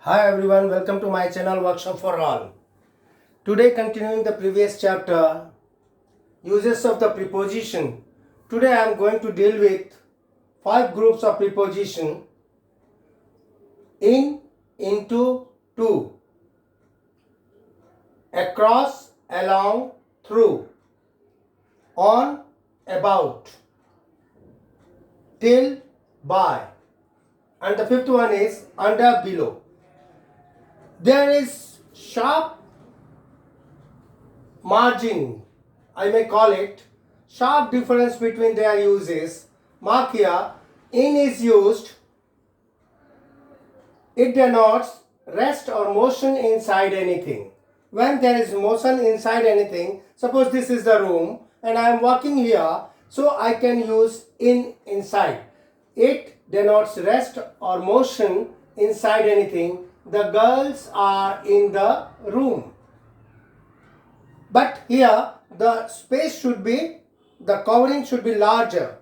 Hi everyone, welcome to my channel Workshop for All. Today continuing the previous chapter, uses of the preposition. Today I am going to deal with 5 groups of preposition: in, into, to, across, along, through, on, about, till, by, and the fifth one is under, below. There is sharp margin, I may call it, sharp difference between their uses. Mark here, in is used, it denotes rest or motion inside anything. When there is motion inside anything, suppose this is the room and I am walking here, so I can use in inside. It denotes rest or motion inside anything. The girls are in the room. But here the space should be, the covering should be larger.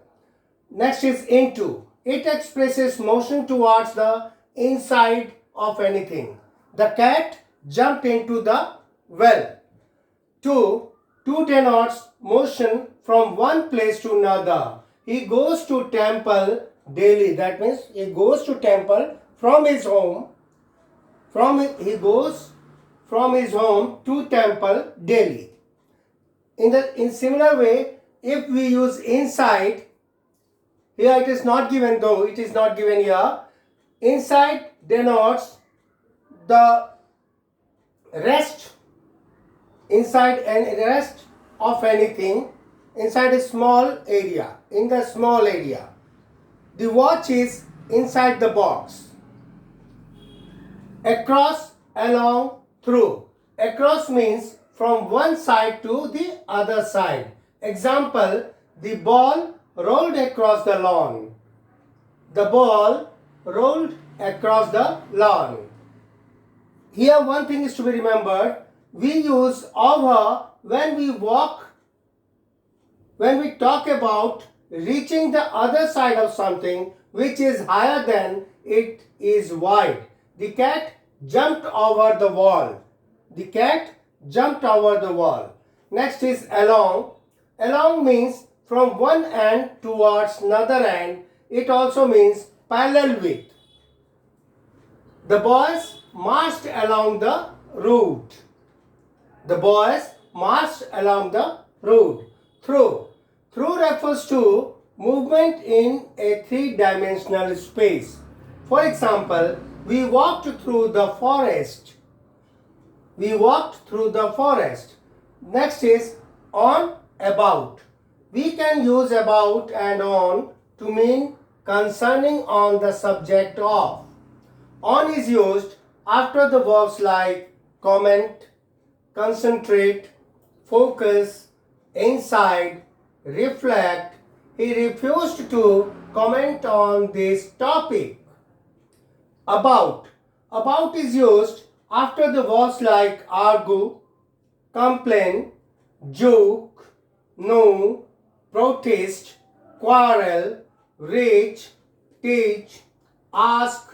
Next is into. It expresses motion towards the inside of anything. The cat jumped into the well. To denotes motion from one place to another. He goes to temple daily. That means he goes to temple from his home. He goes from his home to temple daily. In similar way, if we use inside, here it is not given, though it is not given here. Inside denotes the rest, inside and rest of anything inside a small area, in the small area. The watch is inside the box. Across, along, through. Across means from one side to the other side. Example, the ball rolled across the lawn. The ball rolled across the lawn. Here one thing is to be remembered. We use over when we talk about reaching the other side of something which is higher than it is wide. The cat jumped over the wall. The cat jumped over the wall. Next is along. Along means from one end towards another end. It also means parallel with. The boys marched along the road. The boys marched along the road. Through. Through refers to movement in a three-dimensional space. For example, we walked through the forest. We walked through the forest. Next is on, about. We can use about and on to mean concerning on the subject of. On is used after the verbs like comment, concentrate, focus, inside, reflect. He refused to comment on this topic. About. About is used after the verbs like argue, complain, joke, know, protest, quarrel, reach, teach, ask,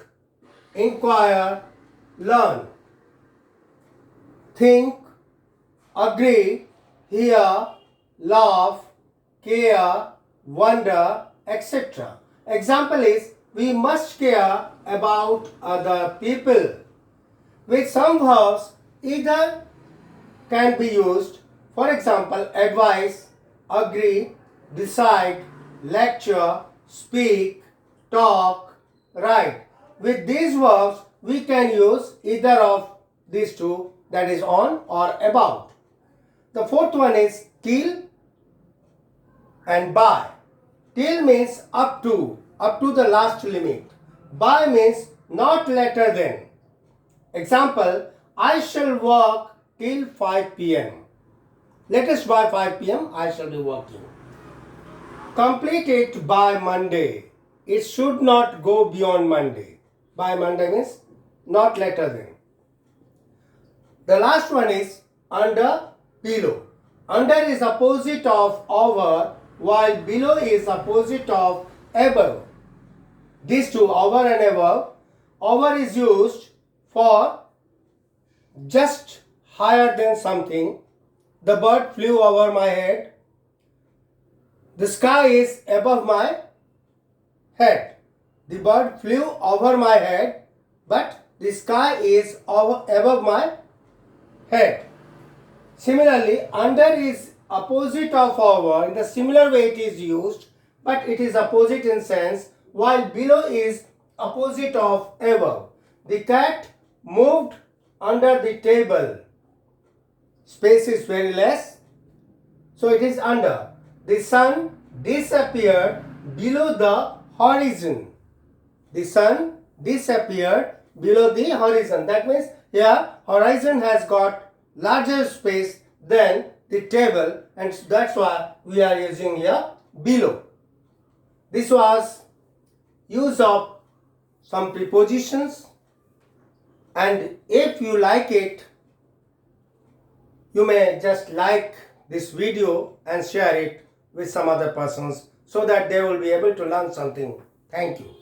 inquire, learn. Think, agree, hear, laugh, care, wonder, etc. Example is, we must care about other people. With some verbs, either can be used. For example, advise, agree, decide, lecture, speak, talk, write. With these verbs, we can use either of these two, that is on or about. The fourth one is till and by. Till means up to the last limit. By means not later than. Example, I shall work till 5 p.m. Latest by 5 p.m. I shall be working. Complete it by Monday. It should not go beyond Monday. By Monday means not later than. The last one is under, below. Under is opposite of over, while below is opposite of above. These two, over and above. Over is used for just higher than something. The bird flew over my head. The sky is above my head. The bird flew over my head, but the sky is above my head. Similarly, under is opposite of over. In the similar way it is used, but it is opposite in sense, while below is opposite of above. The cat moved under the table. Space is very less, so it is under. The sun disappeared below the horizon. The sun disappeared below the horizon. That means here horizon has got larger space than the table, and that's why we are using here below. This was use of some prepositions, and if you like it, you may just like this video and share it with some other persons so that they will be able to learn something. Thank you.